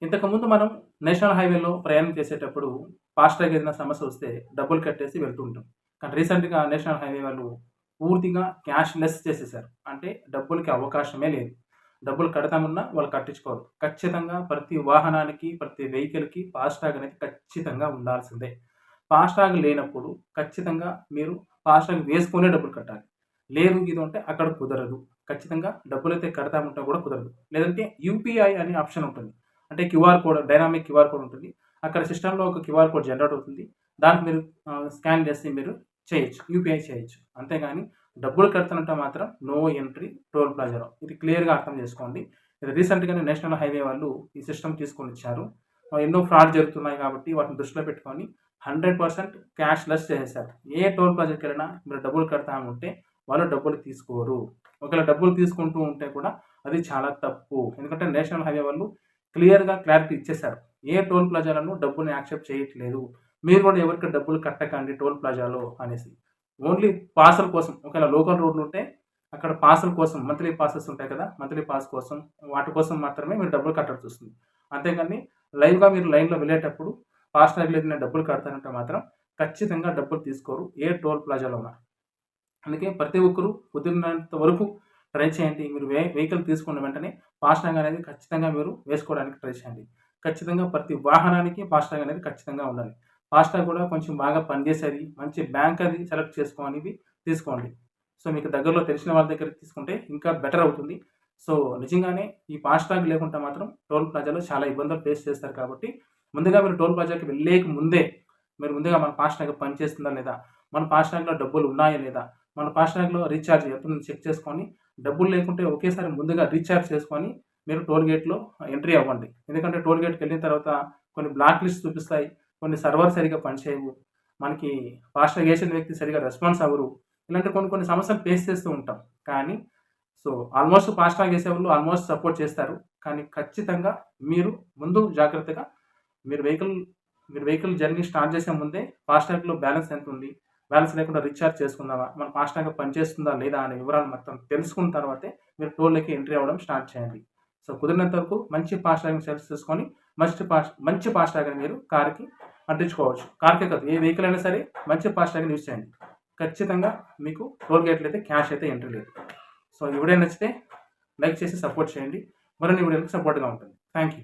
ఇంతకుముందు మనం నేషనల్ హైవేలో ప్రయాణం చేసేటప్పుడు ఫాస్ట్‌ట్రాక్ ఏదైనా సమస్య వస్తే డబ్బులు కట్టేసి వెళ్తూ ఉంటాం. కానీ రీసెంట్‌గా నేషనల్ హైవే వాళ్ళు పూర్తిగా క్యాష్‌లెస్ చేసేసారు. అంటే డబ్బులకి అవకాశమే లేదు. డబ్బులు కడతామన్నా వాళ్ళు కట్టించుకోరు. ఖచ్చితంగా ప్రతి వాహనానికి, ప్రతి వెహికల్‌కి ఫాస్ట్‌ట్రాక్ అనేది ఖచ్చితంగా ఉండాల్సిందే. ఫాస్ట్‌ట్రాక్ లేనప్పుడు ఖచ్చితంగా మీరు ఫాస్ట్‌ట్రాక్ వేసుకొనే డబ్బులు కట్టాలి. లేదు ఇది అంటే అక్కడ కుదరదు. ఖచ్చితంగా డబ్బులైతే కడతామంటే కూడా కుదరదు. లేదంటే యూపీఐ అనే ఆప్షన్ ఉంటుంది. అంటే QR code, dynamic QR code ఉంటుంది. అక్కడ సిస్టమ్‌లో ఒక క్యూఆర్ కోడ్ జనరేట్ అవుతుంది. దానికి మీరు స్కాన్ చేసి మీరు చేయొచ్చు. యూపీఐ చేయొచ్చు. అంతేగాని డబ్బులు కడుతున్నట్టు మాత్రం నో ఎంట్రీ టోల్ ప్లాజాలో. ఇది క్లియర్‌గా అర్థం చేసుకోండి. ఇది రీసెంట్‌గానే నేషనల్ హైవే వాళ్ళు ఈ సిస్టమ్ తీసుకొనొచ్చారు. ఎన్నో ఫ్రాడ్ జరుగుతున్నాయి కాబట్టి వాటిని దృష్టిలో పెట్టుకొని 100% క్యాష్‌లెస్ చేసేసారు. ఏ టోల్ ప్లాజాకెళ్ళినా మీరు డబ్బులు కడతామంటే వాళ్ళు డబ్బులు తీసుకోరు. ఒకవేళ డబ్బులు తీసుకుంటూ ఉంటే కూడా అది చాలా తప్పు. ఎందుకంటే నేషనల్ హైవే వాళ్ళు క్లియర్‌గా క్లారిటీ ఇచ్చేసారు. ఏ టోల్ ప్లాజాలను డబ్బుని యాక్సెప్ట్ చేయట్లేదు. మీరు కూడా ఎవరికి డబ్బులు కట్టకండి టోల్ ప్లాజాలో అనేసి. ఓన్లీ పాసుల కోసం ఒకవేళ లోకల్ రోడ్లుంటే అక్కడ పాసుల కోసం మంత్లీ పాసెస్ ఉంటాయి కదా! మంత్లీ పాస్ కోసం వాటి కోసం మాత్రమే మీరు డబ్బులు కట్టాల్సొస్తుంది. అంతేగాని లైవ్‌గా మీరు లైన్‌లో వెళ్ళేటప్పుడు ఫాస్ట్‌ట్రాగ్‌లో ఏదైనా డబ్బులు కడతానంటే మాత్రం ఖచ్చితంగా డబ్బులు తీసుకోరు. ఏ టోల్ ప్లాజాలోన. అందుకే ప్రతి ఒక్కరు కుదిరినంత వరకు ట్రై చేయండి. మీరు వెహికల్ తీసుకున్న వెంటనే ఫాస్ట్‌ట్రాగ్ అనేది ఖచ్చితంగా మీరు వేసుకోవడానికి ట్రై చేయండి. ఖచ్చితంగా ప్రతి వాహనానికి ఫాస్ట్‌ట్రాగ్ అనేది ఖచ్చితంగా ఉండాలి. ఫాస్ట్‌ట్రాగ్ కూడా కొంచెం బాగా పనిచేసేది, మంచి బ్యాంక్ అది సెలెక్ట్ చేసుకొనివి తీసుకోండి. సో, మీకు దగ్గరలో తెలిసిన వాళ్ళ దగ్గర తీసుకుంటే ఇంకా బెటర్ అవుతుంది. సో, నిజంగానే ఈ ఫాస్ట్‌ట్రాగ్ లేకుంటే మాత్రం టోల్ ప్లాజాలో చాలా ఇబ్బందులు ఫేస్ చేస్తారు కాబట్టి, ముందుగా మీరు టోల్ ప్లాజాకి వెళ్ళేక ముందే మీరు ముందుగా మన ఫాస్ట్‌ట్రాగ్ పనిచేస్తుందా లేదా? మన ఫాస్ట్‌ట్రాగ్‌లో డబ్బులు ఉన్నాయా లేదా? మన ఫాస్ట్‌ట్రాగ్‌లో రీచార్జ్ ఎంతుందో చెక్ చేసుకొని, డబ్బులు లేకుంటే ఒకేసారి ముందుగా రీచార్జ్ చేసుకొని, మీరు టోల్ గేట్‌లో ఎంట్రీ అవ్వండి. ఎందుకంటే టోల్ గేట్‌కెళ్ళిన తర్వాత కొన్ని బ్లాక్ లిస్ట్ చూపిస్తాయి. కొన్ని సర్వర్ సరిగ్గా పనిచేయవు. మనకి ఫాస్ట్‌ట్రాగ్ ఏసిన వ్యక్తి సరిగ్గా రెస్పాన్స్ అవ్వరు. ఇలాంటి కొన్ని కొన్ని సమస్యలు ఫేస్ చేస్తూ ఉంటాం. కానీ సో, ఆల్మోస్ట్ ఫాస్ట్‌ట్రాగ్ ఏసేవాళ్ళు ఆల్మోస్ట్ సపోర్ట్ చేస్తారు. కానీ ఖచ్చితంగా మీరు ముందు జాగ్రత్తగా మీరు వెహికల్ మీరు వెహికల్ జర్నీ స్టార్ట్ చేసే ముందే ఫాస్ట్‌ట్రాగ్‌లో బ్యాలెన్స్ ఎంతుంది? బ్యాలెన్స్ లేకుండా రీచార్జ్ చేసుకుందామా? మన ఫాస్ట్‌ట్రాగ్ పనిచేస్తుందా లేదా? అనే వివరాలు మొత్తం తెలుసుకున్న తర్వాతే మీరు టోల్‌లోకి ఎంట్రీ అవ్వడం స్టార్ట్ చేయండి. సో, కుదిరినంత వరకు మంచి ఫాస్ట్‌ట్రాగ్‌ని సెలెక్ట్ చేసుకొని మంచి ఫాస్ట్‌ట్రాగ్‌ని మీరు కార్‌కి అంటించుకోవచ్చు. కార్‌కే కాదు ఏ వెహికల్ అయినా సరే మంచి ఫాస్ట్‌ట్రాగ్‌ని యూజ్ చేయండి. ఖచ్చితంగా మీకు టోల్ గేట్‌లో అయితే క్యాష్ అయితే ఎంట్రీ లేదు. సో, ఈ వీడియో నచ్చితే లైక్ చేసి సపోర్ట్ చేయండి. మరిన్ని వీడియోలకు సపోర్ట్‌గా ఉంటుంది. Thank you.